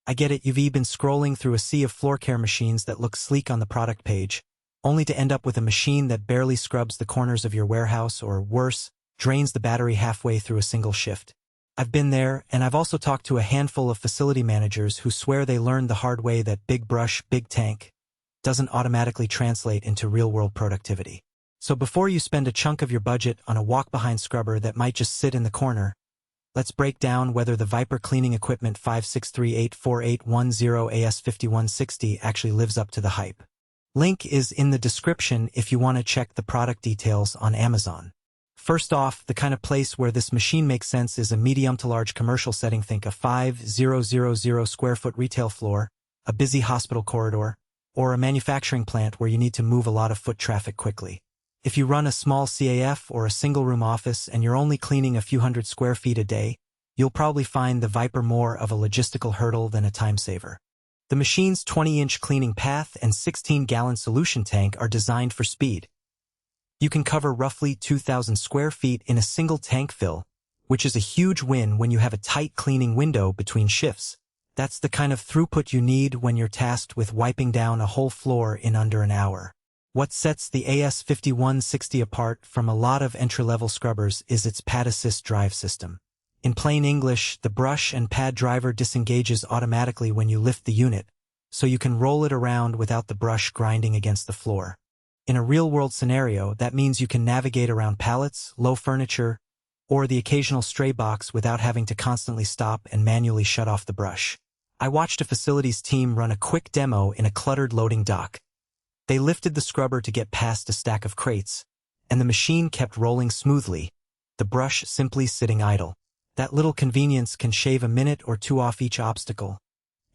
I get it, you've been scrolling through a sea of floor care machines that look sleek on the product page, only to end up with a machine that barely scrubs the corners of your warehouse or, worse, drains the battery halfway through a single shift. I've been there, and I've also talked to a handful of facility managers who swear they learned the hard way that big brush, big tank doesn't automatically translate into real-world productivity. So before you spend a chunk of your budget on a walk-behind scrubber that might just sit in the corner, let's break down whether the Viper Cleaning Equipment 563848110 AS5160 actually lives up to the hype. Link is in the description if you want to check the product details on Amazon. First off, the kind of place where this machine makes sense is a medium to large commercial setting. Think a 5,000 square foot retail floor, a busy hospital corridor, or a manufacturing plant where you need to move a lot of foot traffic quickly. If you run a small CAF or a single-room office and you're only cleaning a few hundred square feet a day, you'll probably find the Viper more of a logistical hurdle than a time saver. The machine's 20-inch cleaning path and 16-gallon solution tank are designed for speed. You can cover roughly 2,000 square feet in a single tank fill, which is a huge win when you have a tight cleaning window between shifts. That's the kind of throughput you need when you're tasked with wiping down a whole floor in under an hour. What sets the AS5160 apart from a lot of entry-level scrubbers is its pad assist drive system. In plain English, the brush and pad driver disengages automatically when you lift the unit, so you can roll it around without the brush grinding against the floor. In a real-world scenario, that means you can navigate around pallets, low furniture, or the occasional stray box without having to constantly stop and manually shut off the brush. I watched a facilities team run a quick demo in a cluttered loading dock. They lifted the scrubber to get past a stack of crates, and the machine kept rolling smoothly, the brush simply sitting idle. That little convenience can shave a minute or two off each obstacle,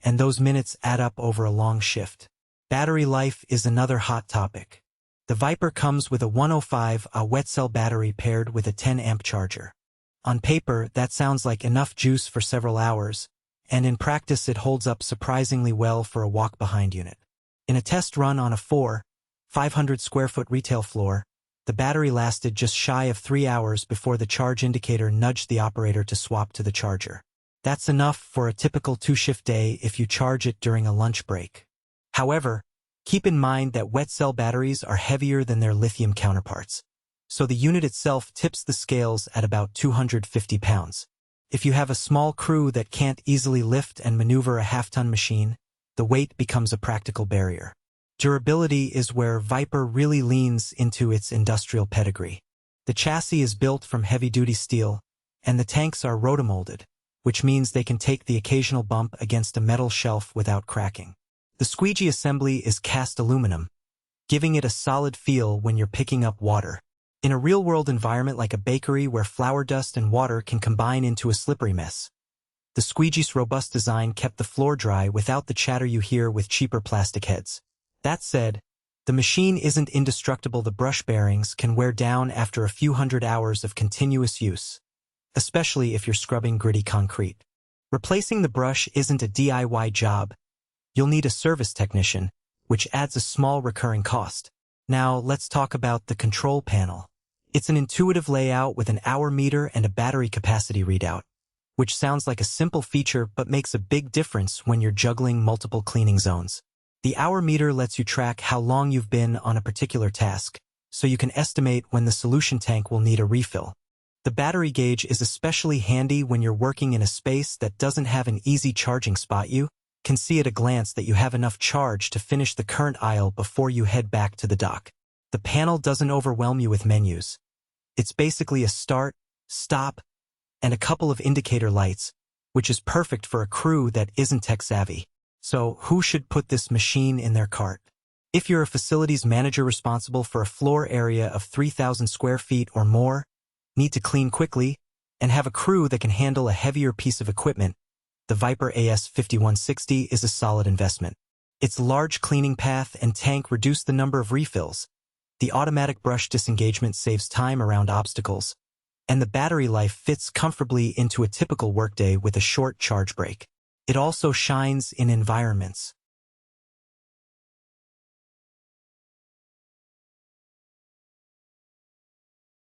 and those minutes add up over a long shift. Battery life is another hot topic. The Viper comes with a 105Ah wet cell battery paired with a 10-amp charger. On paper, that sounds like enough juice for several hours, and in practice it holds up surprisingly well for a walk-behind unit. In a test run on a 500 square foot retail floor, the battery lasted just shy of 3 hours before the charge indicator nudged the operator to swap to the charger. That's enough for a typical 2-shift day if you charge it during a lunch break. However, keep in mind that wet cell batteries are heavier than their lithium counterparts, so the unit itself tips the scales at about 250 pounds. If you have a small crew that can't easily lift and maneuver a half-ton machine, the weight becomes a practical barrier. Durability is where Viper really leans into its industrial pedigree. The chassis is built from heavy-duty steel, and the tanks are rotomolded, which means they can take the occasional bump against a metal shelf without cracking. The squeegee assembly is cast aluminum, giving it a solid feel when you're picking up water. In a real-world environment like a bakery where flour dust and water can combine into a slippery mess, the squeegee's robust design kept the floor dry without the chatter you hear with cheaper plastic heads. That said, the machine isn't indestructible. The brush bearings can wear down after a few hundred hours of continuous use, especially if you're scrubbing gritty concrete. Replacing the brush isn't a DIY job. You'll need a service technician, which adds a small recurring cost. Now, let's talk about the control panel. It's an intuitive layout with an hour meter and a battery capacity readout, which sounds like a simple feature but makes a big difference when you're juggling multiple cleaning zones. The hour meter lets you track how long you've been on a particular task, so you can estimate when the solution tank will need a refill. The battery gauge is especially handy when you're working in a space that doesn't have an easy charging spot. You can see at a glance that you have enough charge to finish the current aisle before you head back to the dock. The panel doesn't overwhelm you with menus. It's basically a start, stop, and a couple of indicator lights, which is perfect for a crew that isn't tech-savvy. So, who should put this machine in their cart? If you're a facilities manager responsible for a floor area of 3,000 square feet or more, need to clean quickly, and have a crew that can handle a heavier piece of equipment, the Viper AS5160 is a solid investment. Its large cleaning path and tank reduce the number of refills, the automatic brush disengagement saves time around obstacles, and the battery life fits comfortably into a typical workday with a short charge break. It also shines in environments